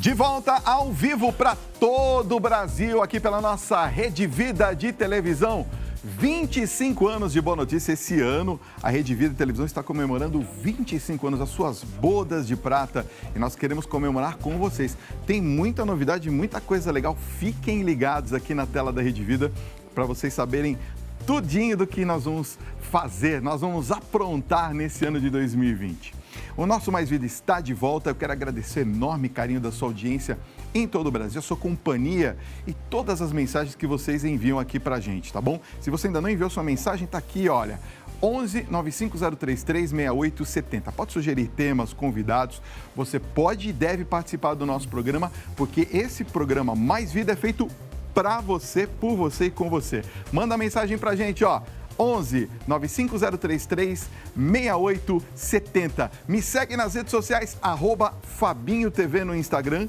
De volta ao vivo para todo o Brasil, aqui pela nossa Rede Vida de televisão. 25 anos de Boa Notícia. Esse ano, a Rede Vida de televisão está comemorando 25 anos, as suas bodas de prata. E nós queremos comemorar com vocês. Tem muita novidade, muita coisa legal. Fiquem ligados aqui na tela da Rede Vida para vocês saberem tudinho do que nós vamos fazer, nós vamos aprontar nesse ano de 2020. O nosso Mais Vida está de volta. Eu quero agradecer o enorme carinho da sua audiência em todo o Brasil, a sua companhia e todas as mensagens que vocês enviam aqui pra gente, tá bom? Se você ainda não enviou sua mensagem, tá aqui, olha, 11 95033 6870. Pode sugerir temas, convidados. Você pode e deve participar do nosso programa, porque esse programa Mais Vida é feito pra você, por você e com você. Manda mensagem pra gente, ó. 11 95033 6870. Me segue nas redes sociais, @FabinhoTV no Instagram,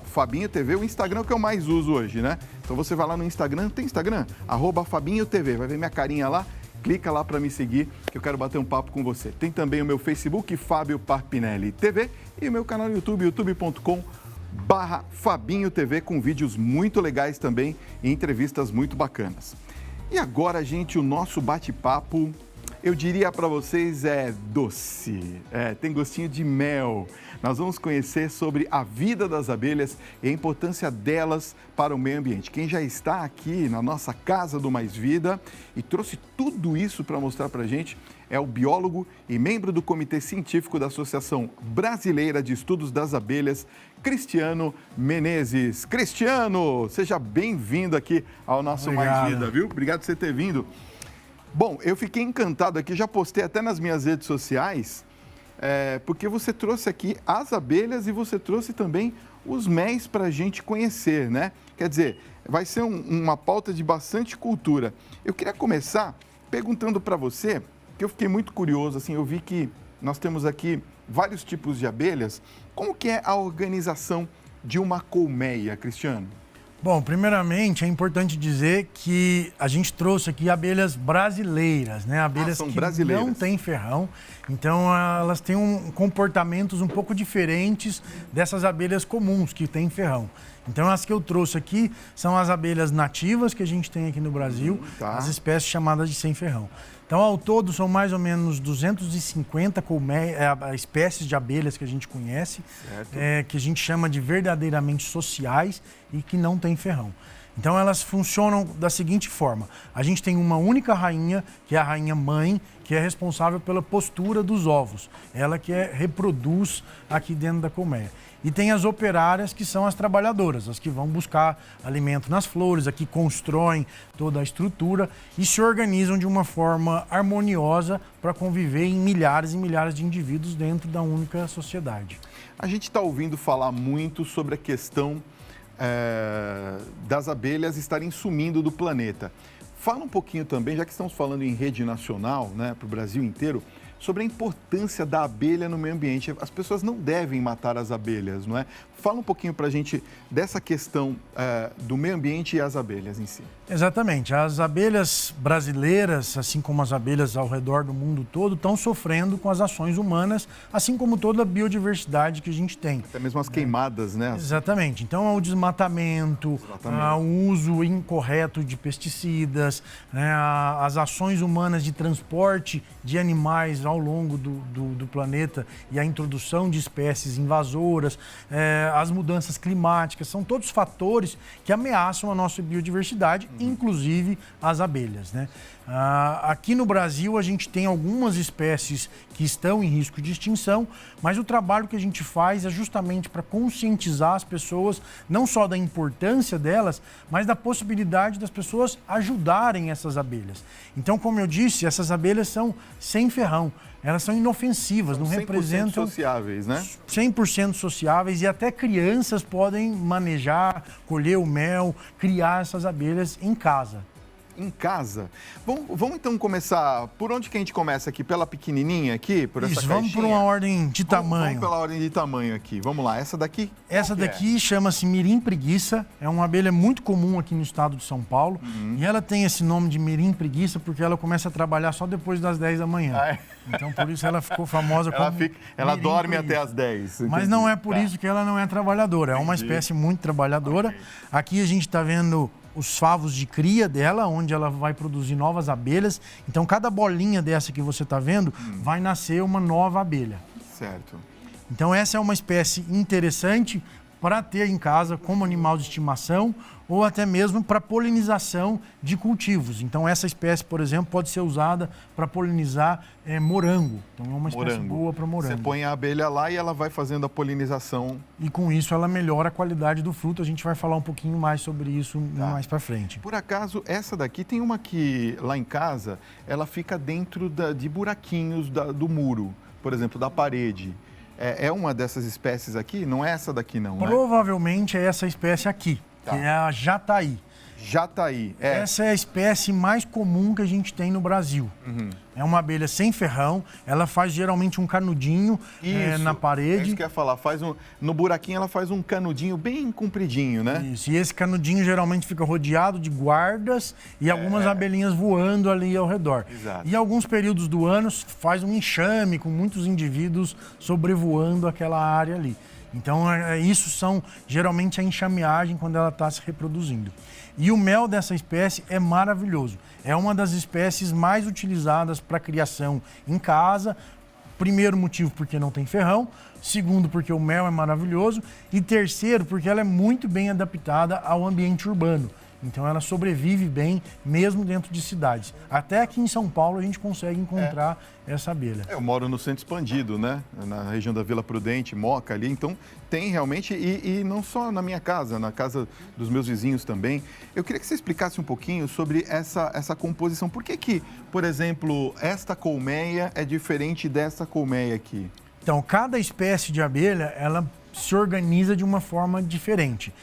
@FabinhoTV, o Instagram que eu mais uso hoje, né? Então você vai lá no Instagram, tem Instagram? @FabinhoTV, vai ver minha carinha lá, clica lá para me seguir, que eu quero bater um papo com você. Tem também o meu Facebook, Fábio Parpinelli TV, e o meu canal no YouTube, youtube.com/FabinhoTV, com vídeos muito legais também e entrevistas muito bacanas. E agora, gente, o nosso bate-papo, eu diria para vocês, é doce, tem gostinho de mel. Nós vamos conhecer sobre a vida das abelhas e a importância delas para o meio ambiente. Quem já está aqui na nossa Casa do Mais Vida e trouxe tudo isso para mostrar para a gente é o biólogo e membro do Comitê Científico da Associação Brasileira de Estudos das Abelhas, Cristiano Menezes. Cristiano, seja bem-vindo aqui ao nosso Mais Vida, viu? Obrigado por você ter vindo. Bom, eu fiquei encantado aqui, já postei até nas minhas redes sociais, porque você trouxe aqui as abelhas e você trouxe também os méis para a gente conhecer, né? Quer dizer, vai ser uma pauta de bastante cultura. Eu queria começar perguntando para você, que eu fiquei muito curioso, assim, eu vi que nós temos aqui vários tipos de abelhas. Como que é a organização de uma colmeia, Cristiano? Bom, primeiramente é importante dizer que a gente trouxe aqui abelhas brasileiras, né? Abelhas que brasileiras. Não têm ferrão, então elas têm comportamentos um pouco diferentes dessas abelhas comuns que têm ferrão. Então as que eu trouxe aqui são as abelhas nativas que a gente tem aqui no Brasil, as espécies chamadas de sem ferrão. Então, ao todo, são mais ou menos 250 espécies de abelhas que a gente conhece, que a gente chama de verdadeiramente sociais e que não têm ferrão. Então, elas funcionam da seguinte forma. A gente tem uma única rainha, que é a rainha mãe, que é responsável pela postura dos ovos. Ela que reproduz aqui dentro da colmeia. E tem as operárias, que são as trabalhadoras, as que vão buscar alimento nas flores, aqui constroem toda a estrutura e se organizam de uma forma harmoniosa para conviver em milhares e milhares de indivíduos dentro da única sociedade. A gente está ouvindo falar muito sobre a questão das abelhas estarem sumindo do planeta. Fala um pouquinho também, já que estamos falando em rede nacional, né, para o Brasil inteiro, sobre a importância da abelha no meio ambiente. As pessoas não devem matar as abelhas, não é? Fala um pouquinho para a gente dessa questão do meio ambiente e as abelhas em si. Exatamente. As abelhas brasileiras, assim como as abelhas ao redor do mundo todo, estão sofrendo com as ações humanas, assim como toda a biodiversidade que a gente tem. Até mesmo as queimadas, né? Exatamente. Então, o desmatamento, o uso incorreto de pesticidas, né, as ações humanas de transporte de animais ao longo do planeta e a introdução de espécies invasoras, as mudanças climáticas, são todos fatores que ameaçam a nossa biodiversidade, inclusive as abelhas, né? Aqui no Brasil a gente tem algumas espécies que estão em risco de extinção, mas o trabalho que a gente faz é justamente para conscientizar as pessoas, não só da importância delas, mas da possibilidade das pessoas ajudarem essas abelhas. Então, como eu disse, essas abelhas são sem ferrão. Elas são inofensivas, não representam... 100% sociáveis, né? 100% sociáveis e até crianças podem manejar, colher o mel, criar essas abelhas em casa. em casa. Vamos então começar, por onde que a gente começa aqui? Pela pequenininha aqui, por essa caixinha? Vamos por uma ordem de tamanho. Vamos pela ordem de tamanho aqui. Vamos lá, essa daqui? Essa daqui chama-se mirim preguiça, é uma abelha muito comum aqui no estado de São Paulo. E ela tem esse nome de mirim preguiça porque ela começa a trabalhar só depois das 10 da manhã. Então por isso ela ficou famosa como ela dorme preguiça. até as 10. Mas não é por isso que ela não é trabalhadora, é uma espécie muito trabalhadora. Aqui a gente está vendo os favos de cria dela, onde ela vai produzir novas abelhas. Então, cada bolinha dessa que você está vendo vai nascer uma nova abelha. Certo. Então, essa é uma espécie interessante para ter em casa como animal de estimação ou até mesmo para polinização de cultivos. Então, essa espécie, por exemplo, pode ser usada para polinizar morango. Então, é uma espécie boa para morango. Você põe a abelha lá e ela vai fazendo a polinização. E com isso, ela melhora a qualidade do fruto. A gente vai falar um pouquinho mais sobre isso mais para frente. Por acaso, essa daqui tem uma que, lá em casa, ela fica dentro de buraquinhos do muro, por exemplo, da parede. É uma dessas espécies aqui? Não é essa daqui, não, né? Provavelmente é essa espécie aqui, que é a jataí. Jataí. Essa é a espécie mais comum que a gente tem no Brasil. É uma abelha sem ferrão, ela faz geralmente um canudinho na parede. É isso que eu ia falar, no buraquinho ela faz um canudinho bem compridinho, né? Isso, e esse canudinho geralmente fica rodeado de guardas e algumas abelhinhas voando ali ao redor. Exato. E alguns períodos do ano faz um enxame com muitos indivíduos sobrevoando aquela área ali. Então, isso são geralmente a enxameagem quando ela está se reproduzindo. E o mel dessa espécie é maravilhoso. É uma das espécies mais utilizadas para criação em casa. Primeiro motivo, porque não tem ferrão. Segundo, porque o mel é maravilhoso. E terceiro, porque ela é muito bem adaptada ao ambiente urbano. Então, ela sobrevive bem, mesmo dentro de cidades. Até aqui em São Paulo, a gente consegue encontrar essa abelha. Eu moro no centro expandido, né? Na região da Vila Prudente, Moca ali. Então, tem realmente, e não só na minha casa, na casa dos meus vizinhos também. Eu queria que você explicasse um pouquinho sobre essa composição. Por que, por exemplo, esta colmeia é diferente dessa colmeia aqui? Então, cada espécie de abelha, ela se organiza de uma forma diferente.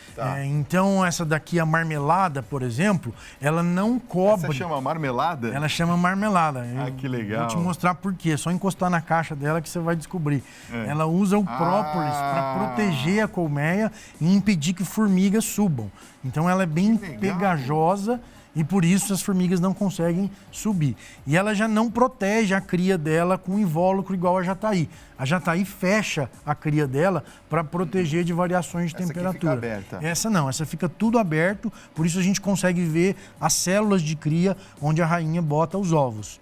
Então, essa daqui, a marmelada, por exemplo, ela não cobre... Essa chama marmelada? Ela chama marmelada. Que legal. Vou te mostrar por quê. É só encostar na caixa dela que você vai descobrir. Ela usa o própolis para proteger a colmeia e impedir que formigas subam. Então, ela é bem pegajosa e por isso as formigas não conseguem subir. E ela já não protege a cria dela com invólucro igual a jataí. A jataí fecha a cria dela para proteger de variações de temperatura. Essa aqui fica aberta. Essa não, essa fica tudo aberto, por isso a gente consegue ver as células de cria onde a rainha bota os ovos.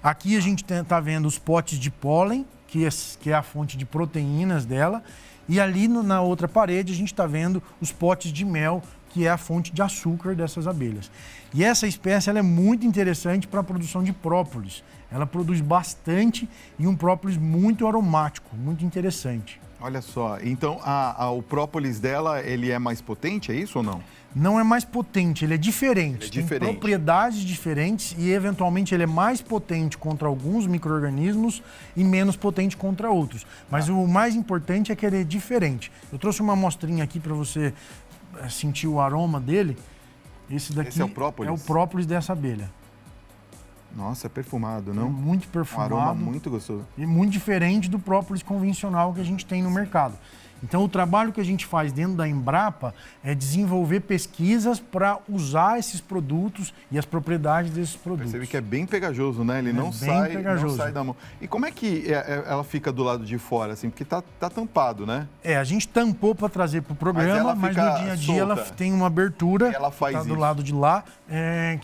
Aqui a gente está vendo os potes de pólen, que é a fonte de proteínas dela. E ali na outra parede a gente está vendo os potes de mel, que é a fonte de açúcar dessas abelhas. E essa espécie ela é muito interessante para a produção de própolis. Ela produz bastante e um própolis muito aromático, muito interessante. Olha só, então o própolis dela, ele é mais potente, é isso ou não? Não é mais potente, ele é diferente. Tem propriedades diferentes e, eventualmente, ele é mais potente contra alguns micro-organismos e menos potente contra outros. Mas o mais importante é que ele é diferente. Eu trouxe uma amostrinha aqui para você sentir o aroma dele. Esse daqui é o própolis? É o própolis dessa abelha. Nossa, é perfumado, não? É muito perfumado. Um aroma muito gostoso. E muito diferente do própolis convencional que a gente tem no mercado. Então, o trabalho que a gente faz dentro da Embrapa é desenvolver pesquisas para usar esses produtos e as propriedades desses produtos. Percebe que é bem pegajoso, né? Ele não sai da mão. E como é que ela fica do lado de fora, assim? Porque tá tampado, né? A gente tampou para trazer para o programa, mas no dia a dia ela tem uma abertura, ela faz tá do lado de lá,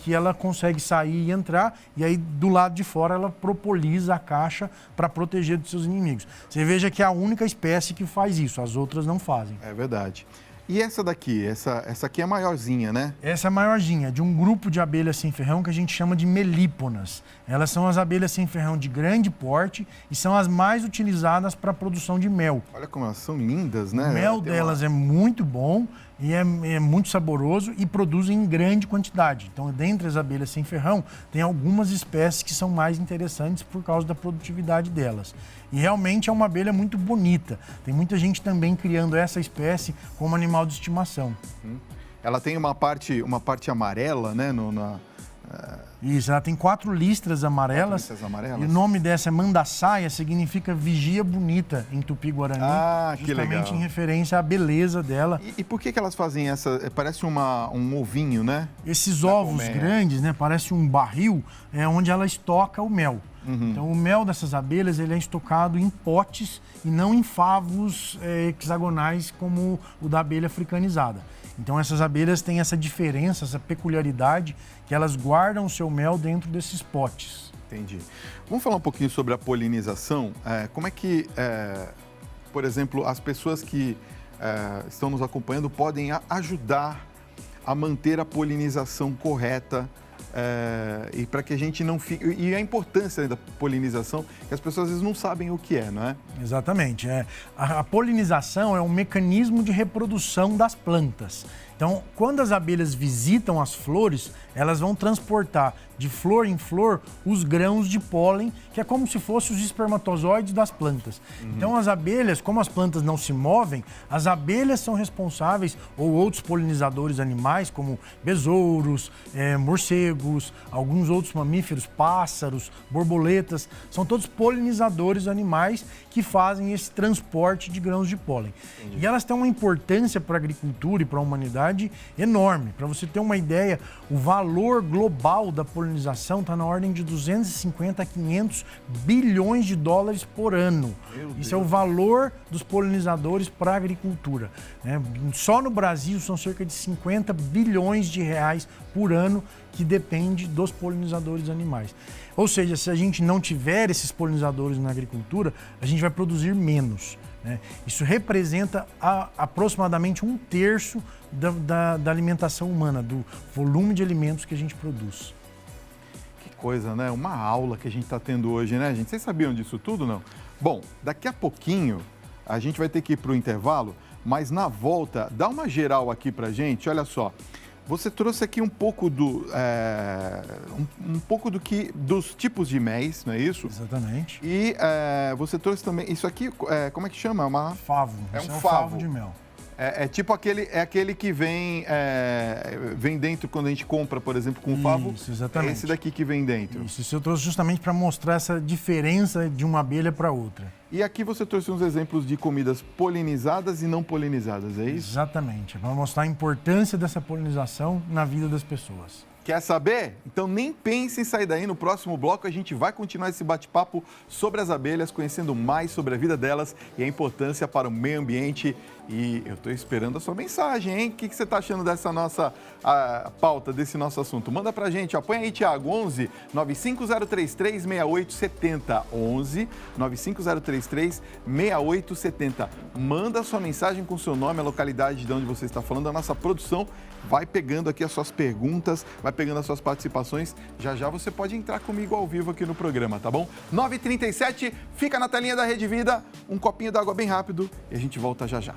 que ela consegue sair e entrar, e aí do lado de fora ela propoliza a caixa para proteger dos seus inimigos. Você veja que é a única espécie que faz isso. As outras não fazem. É verdade. E essa daqui? Essa aqui é maiorzinha, né? Essa é maiorzinha, de um grupo de abelhas sem ferrão que a gente chama de melíponas. Elas são as abelhas sem ferrão de grande porte e são as mais utilizadas para a produção de mel. Olha como elas são lindas, né? O mel delas é muito bom e é muito saboroso e produzem em grande quantidade. Então, dentre as abelhas sem ferrão, tem algumas espécies que são mais interessantes por causa da produtividade delas. E realmente é uma abelha muito bonita. Tem muita gente também criando essa espécie como animal de estimação. Ela tem uma parte amarela, né, Isso, ela tem 4 listras amarelas. E o nome dessa é mandaçaia, significa vigia bonita em Tupi-Guarani. Que legal. Justamente em referência à beleza dela. E por que elas fazem essa? Parece um ovinho, né? Esses ovos grandes, né? Parece um barril, onde ela estoca o mel. Então, o mel dessas abelhas ele é estocado em potes e não em favos hexagonais como o da abelha africanizada. Então, essas abelhas têm essa diferença, essa peculiaridade, que elas guardam o seu mel dentro desses potes. Entendi. Vamos falar um pouquinho sobre a polinização. Como é que, por exemplo, as pessoas que estão nos acompanhando podem ajudar a manter a polinização correta e para que a gente não fique... E a importância da polinização, que as pessoas às vezes não sabem o que é, não é? Exatamente. A polinização é um mecanismo de reprodução das plantas. Então, quando as abelhas visitam as flores, elas vão transportar de flor em flor os grãos de pólen, que é como se fossem os espermatozoides das plantas. Então, as abelhas, como as plantas não se movem, as abelhas são responsáveis, ou outros polinizadores animais, como besouros, morcegos, alguns outros mamíferos, pássaros, borboletas, são todos polinizadores animais que fazem esse transporte de grãos de pólen. Entendi. E elas têm uma importância para a agricultura e para a humanidade enorme. Para você ter uma ideia, o valor global da polinização está na ordem de 250 a 500 bilhões de dólares por ano. Isso é o valor dos polinizadores para a agricultura. Só no Brasil são cerca de 50 bilhões de reais por ano que depende dos polinizadores animais. Ou seja, se a gente não tiver esses polinizadores na agricultura, a gente vai produzir menos. Isso representa aproximadamente 1/3 da alimentação humana, do volume de alimentos que a gente produz. Que coisa, né? Uma aula que a gente está tendo hoje, né, gente? Vocês sabiam disso tudo, não? Bom, daqui a pouquinho a gente vai ter que ir para o intervalo, mas na volta, dá uma geral aqui para a gente, olha só. Você trouxe aqui um pouco dos tipos de méis, não é isso? Exatamente. E você trouxe também, isso aqui, como é que chama? Favo. É um favo de mel. É tipo aquele que vem dentro quando a gente compra, por exemplo, com favo. Isso, exatamente. É esse daqui que vem dentro. Isso eu trouxe justamente para mostrar essa diferença de uma abelha para outra. E aqui você trouxe uns exemplos de comidas polinizadas e não polinizadas, é isso? Exatamente. Para mostrar a importância dessa polinização na vida das pessoas. Quer saber? Então nem pense em sair daí. No próximo bloco a gente vai continuar esse bate-papo sobre as abelhas, conhecendo mais sobre a vida delas e a importância para o meio ambiente. E eu estou esperando a sua mensagem, hein? O que você está achando dessa nossa pauta, desse nosso assunto? Manda pra gente, põe aí, Thiago, 11 95033 6870. 11 95033 6870. Manda a sua mensagem com o seu nome, a localidade de onde você está falando. A nossa produção vai pegando aqui as suas perguntas, vai pegando as suas participações. Já já você pode entrar comigo ao vivo aqui no programa, tá bom? 9h37, fica na telinha da Rede Vida, um copinho d'água bem rápido e a gente volta já já.